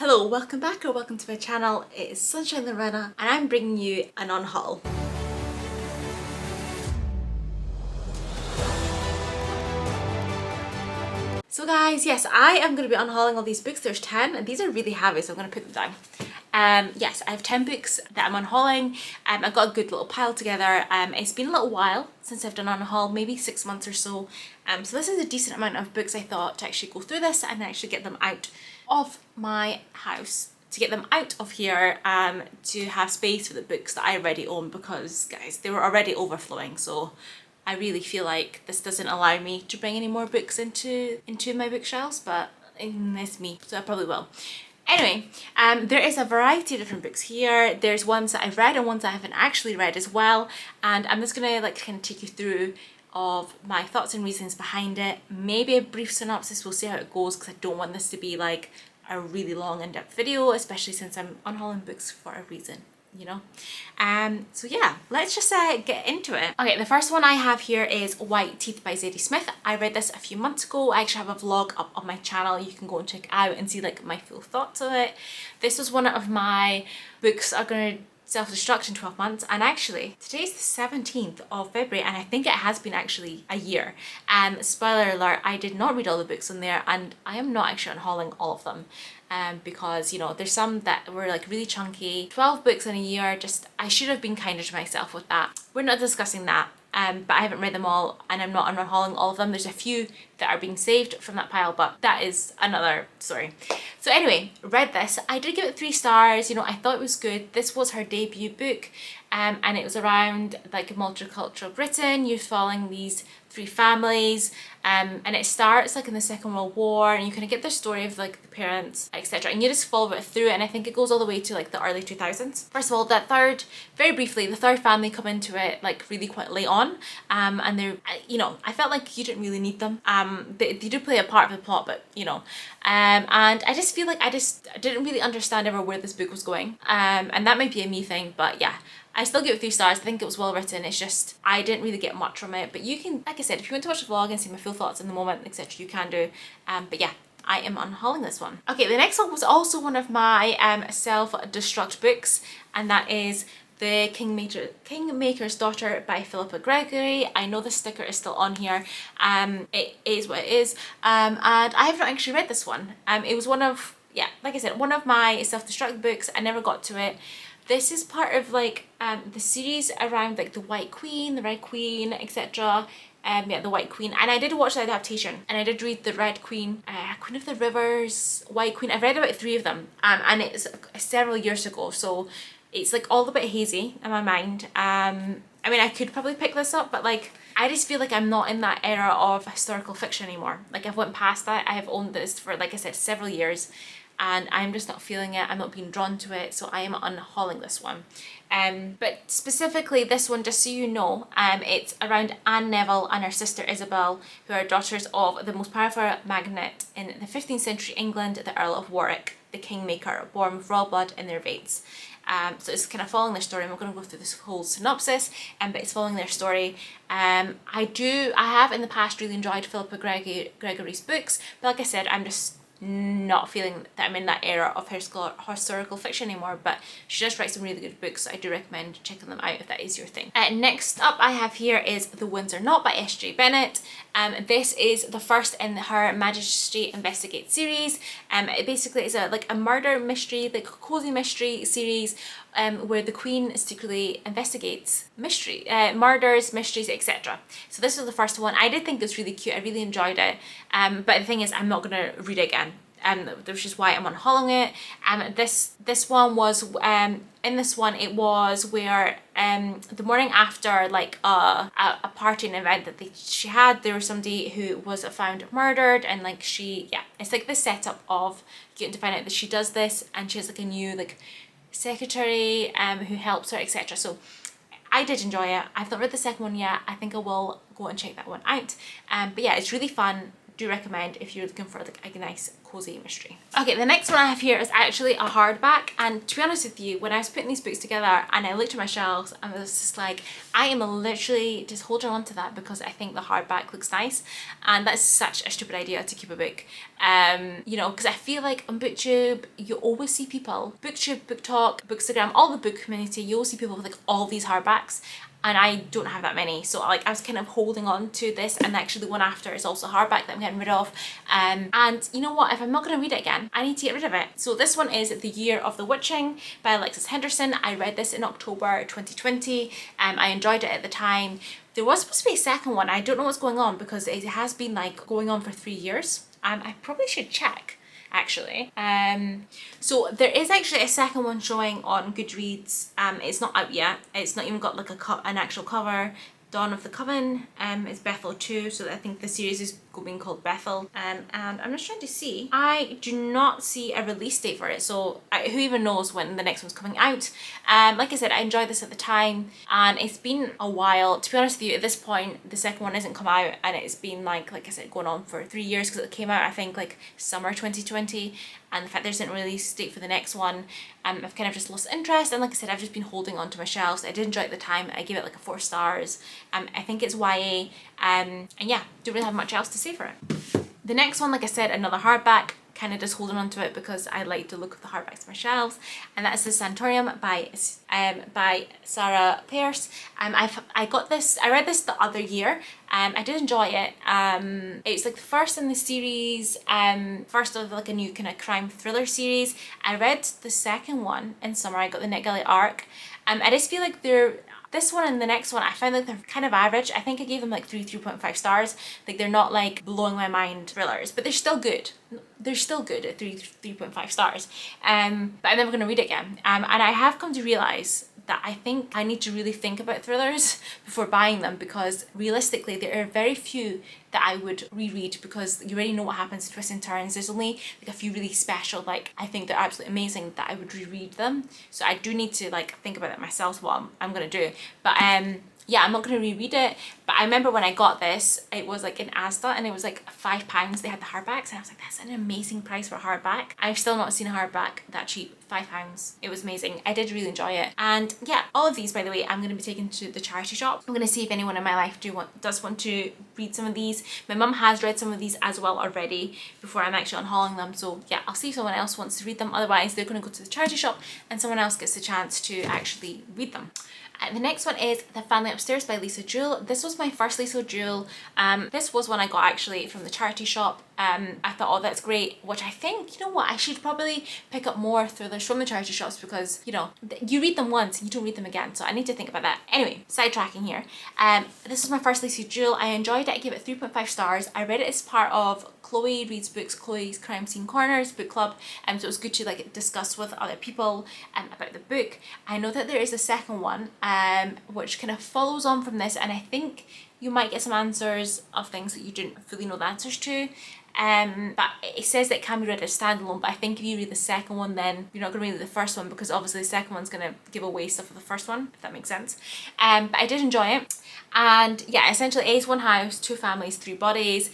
Hello, welcome back or welcome to my channel. It is Sunshine Lorena and I'm bringing you an unhaul. So guys, yes, I am going to be unhauling all these books. There's 10 and these are really heavy, so I'm going to put them down. Yes, I have 10 books that I'm unhauling. I've got a good little pile together. It's been a little while since I've done an unhaul, maybe 6 months or so. So this is a decent amount of books, I thought, to actually go through this and actually get them out of my house. To get them out of here, to have space for the books that I already own, because guys, they were already overflowing, so I really feel like this doesn't allow me to bring any more books into my bookshelves, but it's me, so I probably will. Anyway, there is a variety of different books here. There's ones that I've read and ones I haven't actually read as well, and I'm just gonna kind of take you through of my thoughts and reasons behind it. Maybe a brief synopsis, we'll see how it goes, because I don't want this to be like a really long in-depth video, especially since I'm unhauling books for a reason, you know. So yeah, let's just get into it. Okay, the first one I have here is White Teeth by Zadie Smith. I read this a few months ago. I actually have a vlog up on my channel. You can go and check out and see like my full thoughts of it. This was one of my books are gonna self-destruct in 12 months, and actually today's the 17th of February and I think it has been actually a year. Spoiler alert, I did not read all the books on there and I am not actually unhauling all of them, because you know there's some that were like really chunky. 12 books in a year, just I should have been kinder to myself with that. We're not discussing that. But I haven't read them all and I'm not unhauling all of them. There's a few that are being saved from that pile, but that is another story. So anyway, read this. I did give it 3 stars. You know, I thought it was good. This was her debut book, and it was around like multicultural Britain. You're following these 3 families, and it starts like in the Second World War, and you kind of get the story of like the parents, etc. And you just follow it through, and I think it goes all the way to like the early 2000s. First of all, very briefly, the third family come into it like really quite late on, and they're, you know, I felt like you didn't really need them. They do play a part of the plot, but you know, and I just feel like I didn't really understand ever where this book was going, and that might be a me thing, but yeah. I still give it 3 stars. I think it was well written. It's just I didn't really get much from it. But you can, like I said, if you want to watch the vlog and see my full thoughts in the moment, etc., you can do. But yeah, I am unhauling this one. Okay, the next one was also one of my self-destruct books, and that is The Kingmaker's Daughter by Philippa Gregory. I know the sticker is still on here. It is what it is. And I have not actually read this one. It was one of, yeah, like I said, one of my self-destruct books. I never got to it. This is part of like the series around like the White Queen, the Red Queen, etc. Yeah, the White Queen. And I did watch the adaptation and I did read the Red Queen, Queen of the Rivers, White Queen. I've read about 3 of them, and it's several years ago, so it's like all a bit hazy in my mind. I mean, I could probably pick this up, but like I just feel like I'm not in that era of historical fiction anymore. Like I've went past that. I have owned this for, like I said, several years, and I'm just not feeling it. I'm not being drawn to it, so I am unhauling this one. But specifically this one, just so you know, it's around Anne Neville and her sister Isabel, who are daughters of the most powerful magnate in the 15th century England, the Earl of Warwick, the Kingmaker, born with royal blood in their veins. So it's kind of following their story. I'm not going to go through this whole synopsis, but it's following their story. I have in the past really enjoyed Philippa Gregory's books, but like I said, I'm just not feeling that I'm in that era of historical fiction anymore, but she does write some really good books, so I do recommend checking them out if that is your thing. Next up I have here is The Winds Are Not by S.J. Bennett. This is the first in her Majesty Investigates series. It basically is a murder mystery, like a cozy mystery series, where the Queen secretly investigates murders, mysteries, etc. So this was the first one. I did think it was really cute. I really enjoyed it. But the thing is, I'm not going to read it again. Which is why I'm unhauling it. This one was, in this one it was where the morning after like a party and event that she had, there was somebody who was found murdered, and like it's like the setup of getting to find out that she does this, and she has like a new like secretary who helps her, etc. So I did enjoy it. I've not read the second one yet. I think I will go and check that one out. But yeah, it's really fun. do recommend if you're looking for like a nice cozy mystery. Okay, the next one I have here is actually a hardback, and to be honest with you, when I was putting these books together and I looked at my shelves, I was just like, I am literally just holding on to that because I think the hardback looks nice, and that's such a stupid idea to keep a book. You know, because I feel like on BookTube you always see people, BookTube, BookTok, Bookstagram, all the book community, you always see people with like all these hardbacks, and I don't have that many, so like I was kind of holding on to this, and actually the one after is also hardback that I'm getting rid of. And you know what, if I'm not going to read it again, I need to get rid of it. So this one is The Year of the Witching by Alexis Henderson. I read this in October 2020. I enjoyed it at the time. There was supposed to be a second one. I don't know what's going on because it has been like going on for 3 years. I probably should check actually. So there is actually a second one showing on Goodreads. It's not out yet. It's not even got like an actual cover. Dawn of the Coven is Bethel 2, so I think the series is being called Bethel. And I'm just trying to see. I do not see a release date for it, so who even knows when the next one's coming out. Like I said, I enjoyed this at the time, and it's been a while. To be honest with you, at this point, the second one hasn't come out, and it's been like I said, going on for 3 years, because it came out, I think, like summer 2020. And the fact there isn't a release date for the next one, I've kind of just lost interest. And like I said, I've just been holding on to my shelves. I did enjoy it at the time. I gave it like a 4 stars. I think it's YA. And yeah, don't really have much else to say for it. The next one, like I said, another hardback. Kind of just holding on to it because I like the look of the hardbacks on my shelves, and that's the Sanatorium by Sarah Pearce. I got this, I read this the other year. I did enjoy it. It's like the first in the series, first of like a new kind of crime thriller series. I read the second one in summer. I got the NetGalley arc. I just feel like this one and the next one, I find like they're kind of average. I think I gave them like 3.5 stars. Like they're not like blowing my mind thrillers, but they're still good. They're still good at 3.5 stars. But I'm never going to read it again. And I have come to realise that I think I need to really think about thrillers before buying them, because realistically there are very few that I would reread, because you already know what happens, twists and turns. There's only like a few really special, like I think they're absolutely amazing, that I would reread them. So I do need to like think about that myself, what I'm gonna do. But yeah, I'm not going to reread it, but I remember when I got this, it was like in Asda, and it was like £5. They had the hardbacks, and I was like, that's an amazing price for a hardback. I've still not seen a hardback that cheap. £5. It was amazing. I did really enjoy it. And yeah, all of these, by the way, I'm going to be taking to the charity shop. I'm going to see if anyone in my life does want to read some of these. My mum has read some of these as well already before I'm actually unhauling them. So yeah, I'll see if someone else wants to read them. Otherwise, they're going to go to the charity shop and someone else gets the chance to actually read them. The next one is The Family Upstairs by Lisa Jewell. This was my first Lisa Jewell. This was one I got actually from the charity shop. I thought, oh, that's great, which I think, you know what, I should probably pick up more thrillers from the charity shops, because, you know, you read them once, you don't read them again, so I need to think about that. Anyway, sidetracking here. This was my first Lisa Jewell. I enjoyed it. I gave it 3.5 stars. I read it as part of Chloe Reads Books, Chloe's Crime Scene Corners book club, so it was good to like discuss with other people about the book. I know that there is a second one which kind of follows on from this, and I think you might get some answers of things that you didn't fully know the answers to. But it says that it can be read as standalone, but I think if you read the second one, then you're not going to read the first one, because obviously the second one's going to give away stuff of the first one, if that makes sense. But I did enjoy it. And yeah, essentially it is one house, 2 families, 3 bodies.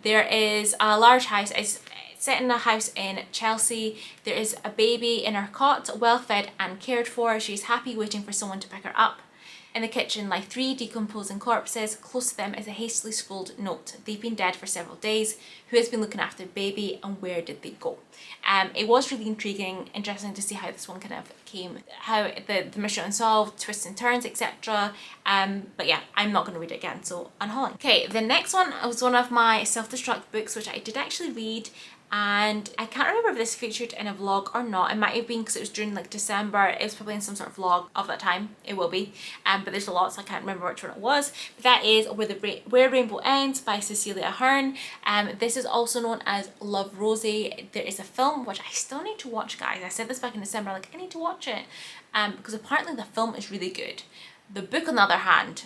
There is a large house. It's set in a house in Chelsea. There is a baby in her cot, well fed and cared for. She's happy, waiting for someone to pick her up. In the kitchen lie 3 decomposing corpses. Close to them is a hastily scrawled note. They've been dead for several days. Who has been looking after the baby, and where did they go? It was really intriguing, interesting to see how this one kind of came, how the mystery unsolved, twists and turns, etc. But yeah, I'm not going to read it again, so unhauling. Okay, the next one was one of my self-destruct books, which I did actually read. And I can't remember if this featured in a vlog or not. It might have been, because it was during like December. It was probably in some sort of vlog of that time. It will be. But there's a lot, so I can't remember which one it was. But that is Where Rainbow Ends by Cecilia Ahern. This is also known as Love, Rosie. There is a film, which I still need to watch, guys. I said this back in December, like, I need to watch it. Because apparently the film is really good. The book, on the other hand,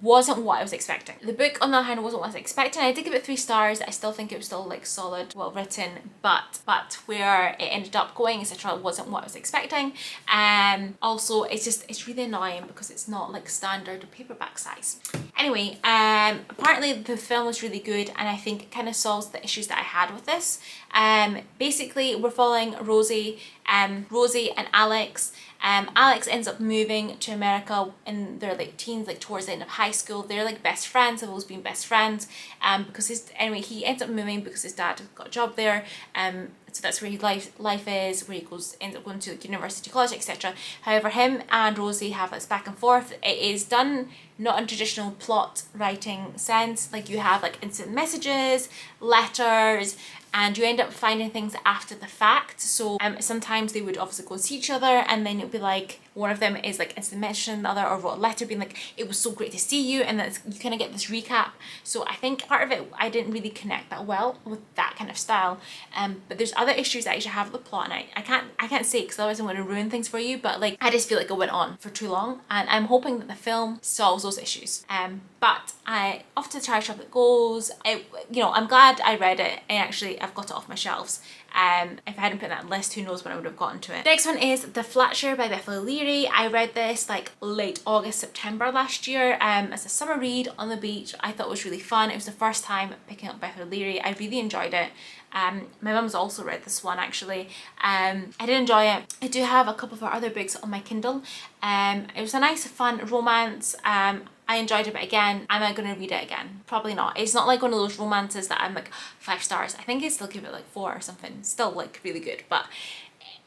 wasn't what I was expecting. The book, on the other hand, wasn't what I was expecting. I did give it 3 stars. I still think it was still like solid, well written, but where it ended up going, etc., wasn't what I was expecting. Also, it's really annoying because it's not like standard paperback size. Anyway, apparently the film was really good, and I think it kind of solves the issues that I had with this. Basically, we're following Rosie and Alex. Alex ends up moving to America in their like teens, like towards the end of high school. They're like best friends, have always been best friends. Because he ends up moving because his dad got a job there. So that's where his life is, where he ends up going to like, university, college, etc. However, him and Rosie have this back and forth. It is done not in traditional plot writing sense. Like you have like instant messages, letters, and you end up finding things after the fact. So sometimes they would obviously go and see each other, and then it would be like one of them is like instant messaging the other, or wrote a letter being like, it was so great to see you, and then you kind of get this recap. So I think part of it I didn't really connect that well with that kind of style. But there's other issues I actually have with the plot, and I can't say because otherwise I'm going to ruin things for you. But like I just feel like it went on for too long, and I'm hoping that the film solves those issues. But off to the charity shop it goes. I'm glad I read it, and actually I've got it off my shelves. If I hadn't put that on the list, who knows when I would have gotten to it. Next one is The Flatshare by Beth O'Leary. I read this like late August, September last year as a summer read on the beach. I thought it was really fun. It was the first time picking up Beth O'Leary. I really enjoyed it. My mum's also read this one actually. I did enjoy it. I do have a couple of her other books on my Kindle. It was a nice fun romance. I enjoyed it, but again, am I going to read it again? Probably not. It's not like one of those romances that I'm like 5 stars. I think I still give it like 4 or something. Still like really good, but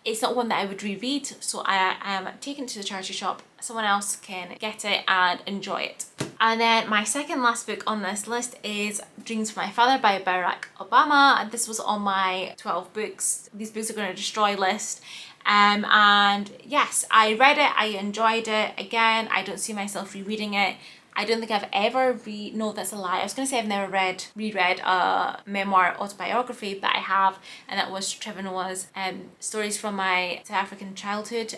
it's not one that I would reread. So I am taking it to the charity shop. Someone else can get it and enjoy it. And then my second last book on this list is Dreams for My Father by Barack Obama. And this was on my 12 books. These books are going to destroy list. And yes, I read it, I enjoyed it. Again, I don't see myself rereading it. I don't think I've ever no, that's a lie. I was going to say I've never reread a memoir autobiography, but I have, and that was Trevor Noah's Stories from My South African Childhood,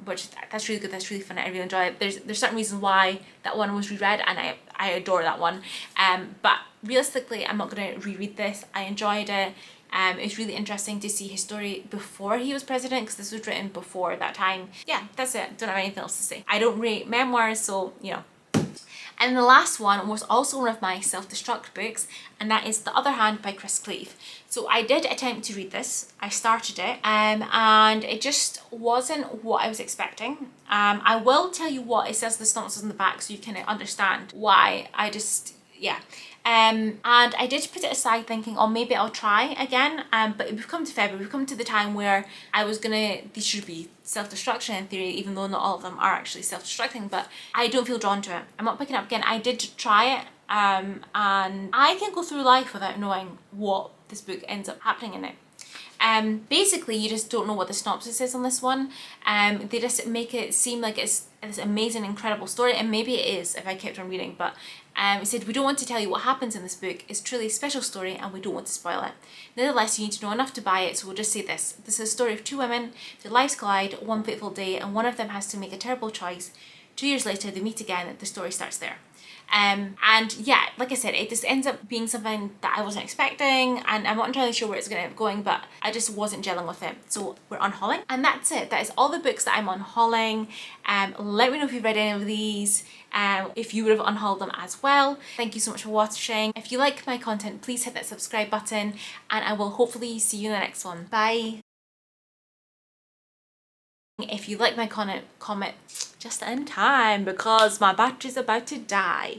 which that's really good, that's really fun, I really enjoy it. There's certain reasons why that one was reread, and I adore that one. But realistically, I'm not going to reread this. I enjoyed it. It's really interesting to see his story before he was president, because this was written before that time. Yeah, that's it. Don't have anything else to say. I don't rate memoirs, so, you know. And the last one was also one of my self-destruct books, and that is The Other Hand by Chris Cleave. So I did attempt to read this. I started it, and it just wasn't what I was expecting. I will tell you what it says, the synopsis on the back, so you can understand why. Yeah. And I did put it aside thinking, oh, maybe I'll try again. But we've come to February, we've come to the time where I was these should be self-destruction in theory, even though not all of them are actually self-destructing, but I don't feel drawn to it. I'm not picking it up again. I did try it, and I can go through life without knowing what this book ends up happening in it. Basically, you just don't know what the synopsis is on this one. They just make it seem like it's this amazing, incredible story, and maybe it is if I kept on reading, but it said, we don't want to tell you what happens in this book. It's truly a special story, and we don't want to spoil it. Nevertheless, you need to know enough to buy it, so we'll just say this. This is a story of 2 women, their lives collide one fateful day, and one of them has to make a terrible choice. 2 years later, they meet again. The story starts there. And yeah, like I said, it just ends up being something that I wasn't expecting, and I'm not entirely sure where it's going to end up going, but I just wasn't gelling with it. So we're unhauling, and that's it. That is all the books that I'm unhauling. Let me know if you've read any of these, if you would have unhauled them as well. Thank you so much for watching. If you like my content, please hit that subscribe button, and I will hopefully see you in the next one. Bye. If you like my content, comment just in time because my battery's about to die.